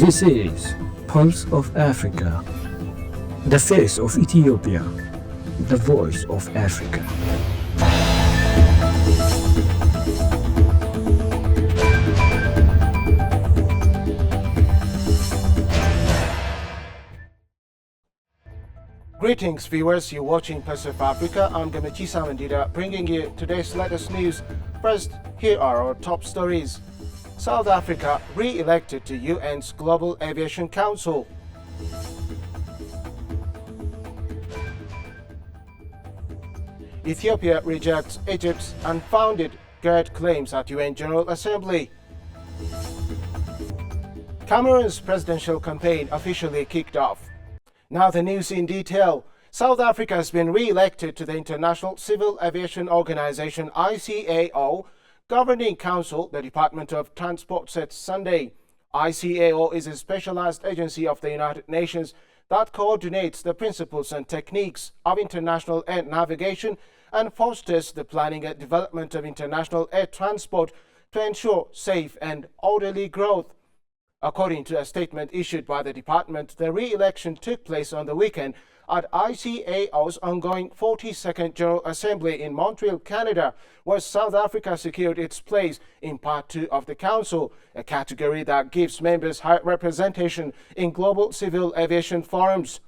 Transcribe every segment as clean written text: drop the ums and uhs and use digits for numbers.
This is Pulse of Africa, the face of Ethiopia, the voice of Africa. Greetings viewers, you're watching Pulse of Africa. I'm Gamachi Samandida bringing you today's latest news. First, here are our top stories. South Africa re-elected to UN's Global Aviation Council. Ethiopia rejects Egypt's unfounded GERD claims at UN General Assembly. Cameroon's presidential campaign officially kicked off. Now the news in detail. South Africa has been re-elected to the International Civil Aviation Organization ICAO Governing Council, the Department of Transport said Sunday. ICAO is a specialized agency of the United Nations that coordinates the principles and techniques of international air navigation and fosters the planning and development of international air transport to ensure safe and orderly growth. According to a statement issued by the department, the re-election took place on the weekend at ICAO's ongoing 42nd General Assembly in Montreal, Canada, where South Africa secured its place in Part 2 of the Council, a category that gives members high representation in global civil aviation forums.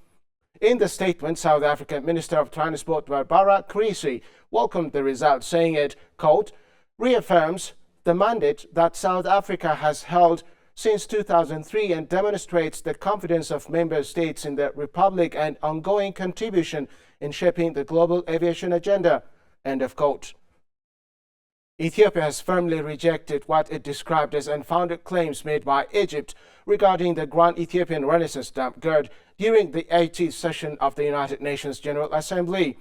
In the statement, South African Minister of Transport Barbara Creecy welcomed the result, saying it, quote, reaffirms the mandate that South Africa has held since 2003 and demonstrates the confidence of member states in the Republic and ongoing contribution in shaping the global aviation agenda. End of quote. Ethiopia has firmly rejected what it described as unfounded claims made by Egypt regarding the Grand Ethiopian Renaissance Dam GERD during the 80th session of the United Nations General Assembly.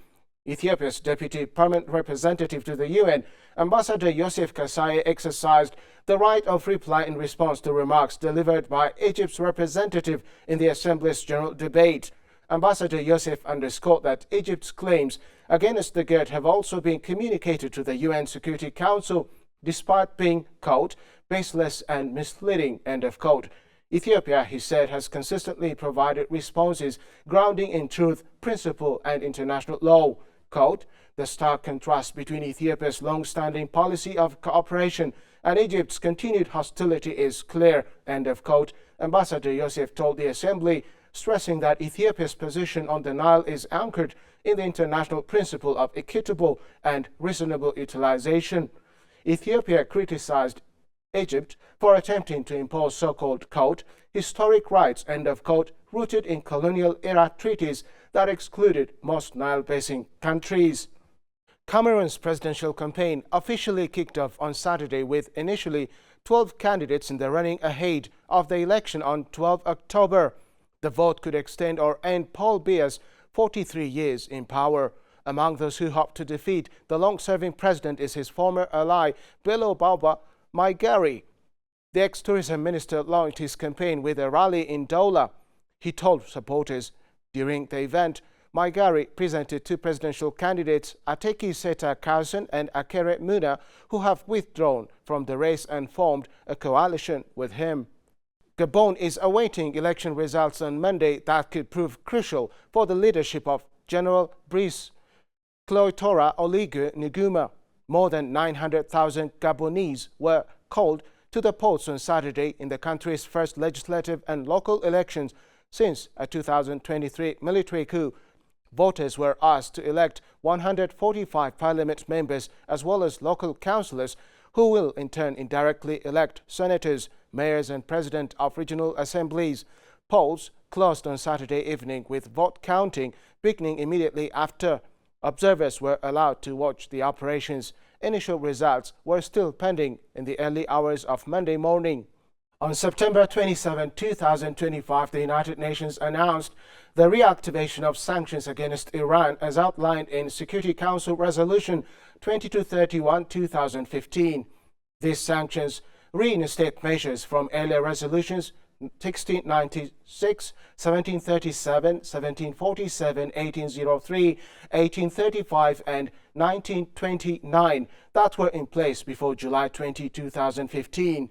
Ethiopia's deputy permanent representative to the UN, Ambassador Yosef Kasai, exercised the right of reply in response to remarks delivered by Egypt's representative in the Assembly's general debate. Ambassador Yosef underscored that Egypt's claims against the GERD have also been communicated to the UN Security Council, despite being, quote, baseless and misleading, end of quote. Ethiopia, he said, has consistently provided responses grounding in truth, principle, and international law. Quote, the stark contrast between Ethiopia's long-standing policy of cooperation and Egypt's continued hostility is clear, end of quote, Ambassador Yosef told the Assembly, stressing that Ethiopia's position on the Nile is anchored in the international principle of equitable and reasonable utilization. Ethiopia criticized Egypt for attempting to impose so-called, quote, historic rights, end of quote, rooted in colonial-era treaties that excluded most Nile Basin countries. Cameroon's presidential campaign officially kicked off on Saturday with initially 12 candidates in the running ahead of the election on 12 October. The vote could extend or end Paul Biya's 43 years in power. Among those who hope to defeat the long-serving president is his former ally, Bello Bauba Maigari. The ex-tourism minister launched his campaign with a rally in Douala. He told supporters during the event, Maigari presented two presidential candidates, Ateki Seta Carson and Akere Muna, who have withdrawn from the race and formed a coalition with him. Gabon is awaiting election results on Monday that could prove crucial for the leadership of General Brice Clotaire Oligui Nguema. More than 900,000 Gabonese were called to the polls on Saturday in the country's first legislative and local elections since a 2023 military coup. Voters were asked to elect 145 parliament members as well as local councillors who will in turn indirectly elect senators, mayors and president of regional assemblies. Polls closed on Saturday evening with vote counting beginning immediately after. Observers were allowed to watch the operations. Initial results were still pending in the early hours of Monday morning. On September 27, 2025, the United Nations announced the reactivation of sanctions against Iran as outlined in Security Council Resolution 2231-2015. These sanctions reinstate measures from earlier resolutions 1696, 1737, 1747, 1803, 1835 and 1929 that were in place before July 20, 2015.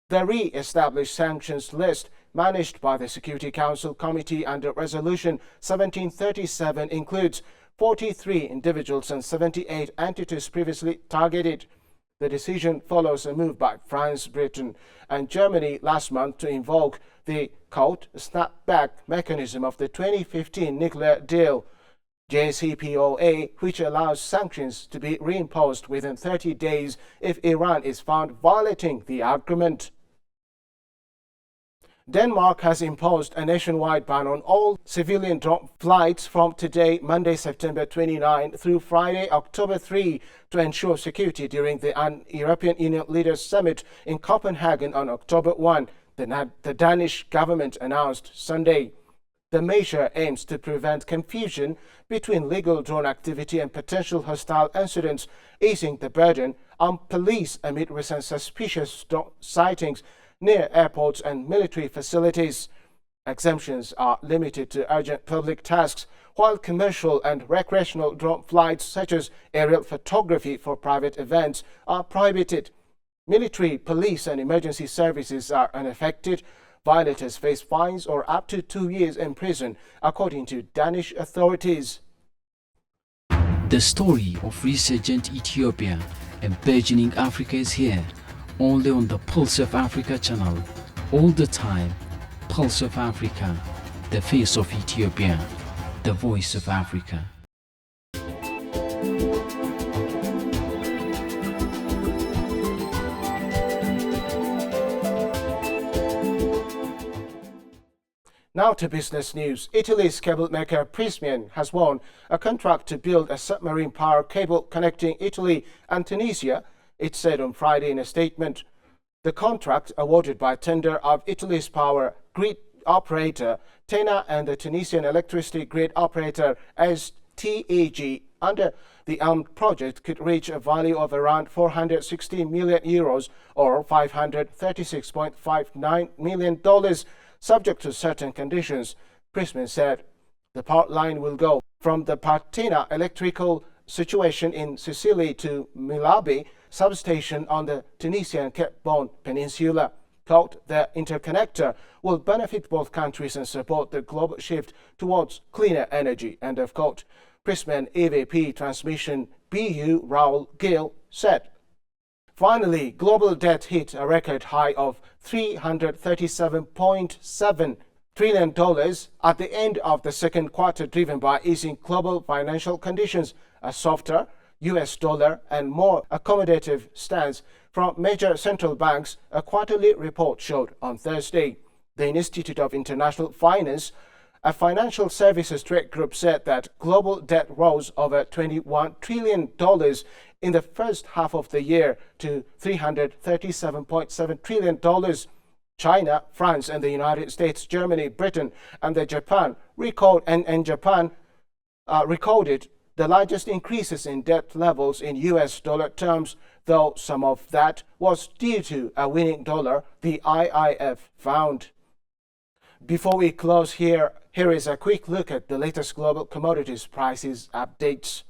The re-established sanctions list managed by the Security Council Committee under Resolution 1737, includes 43 individuals and 78 entities previously targeted. The decision follows a move by France, Britain, and Germany last month to invoke the snapback mechanism of the 2015 nuclear deal, JCPOA, which allows sanctions to be reimposed within 30 days if Iran is found violating the agreement. Denmark has imposed a nationwide ban on all civilian drone flights from today, Monday, September 29, through Friday, October 3, to ensure security during the European Union Leaders Summit in Copenhagen on October 1, the Danish government announced Sunday. The measure aims to prevent confusion between legal drone activity and potential hostile incidents, easing the burden on police amid recent suspicious drone sightings near airports and military facilities. Exemptions are limited to urgent public tasks, while commercial and recreational drone flights such as aerial photography for private events are prohibited. Military, police and emergency services are unaffected. Violators face fines or up to 2 years in prison, according to Danish authorities. The story of resurgent Ethiopia and burgeoning Africa is here, only on the Pulse of Africa channel. All the time, Pulse of Africa, the face of Ethiopia, the voice of Africa. Now to business news. Italy's cable maker Prysmian has won a contract to build a submarine power cable connecting Italy and Tunisia, it said on Friday in a statement. The contract, awarded by tender of Italy's power grid operator TENA and the Tunisian electricity grid operator STEG, under the project could reach a value of around 460 million euros or $536.59 million, subject to certain conditions. Prysmian said the power line will go from the Partina electrical situation in Sicily to Milabi substation on the Tunisian Cape Bon Peninsula. Quote, the interconnector will benefit both countries and support the global shift towards cleaner energy, end of quote. Prysmian EVP Transmission BU Raul Gil said. Finally, global debt hit a record high of $337.7 trillion at the end of the second quarter, driven by easing global financial conditions, a softer US dollar and more accommodative stance from major central banks, a quarterly report showed on Thursday. The Institute of International Finance, a financial services trade group, said that global debt rose over $21 trillion in the first half of the year to $337.7 trillion. China, France, and the United States, Germany, Britain, and Japan recorded the largest increases in debt levels in US dollar terms, though some of that was due to a weakening dollar, the IIF found. Before we close here is a quick look at the latest global commodities prices updates.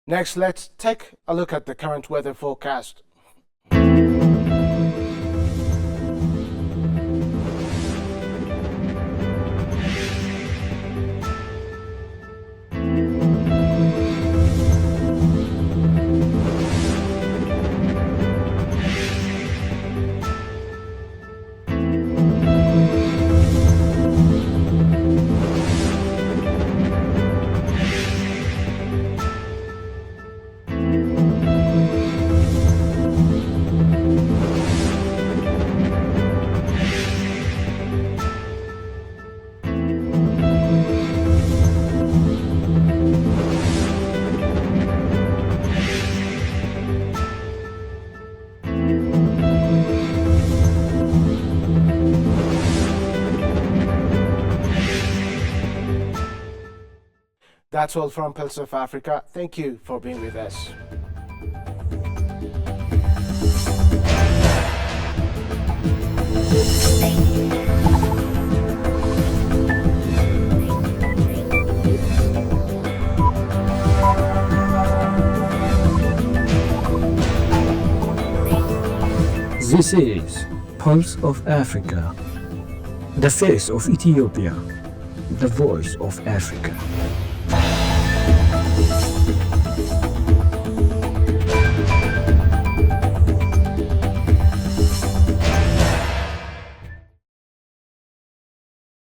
Next, let's take a look at the current weather forecast. That's all from Pulse of Africa. Thank you for being with us. This is Pulse of Africa, the face of Ethiopia, the voice of Africa.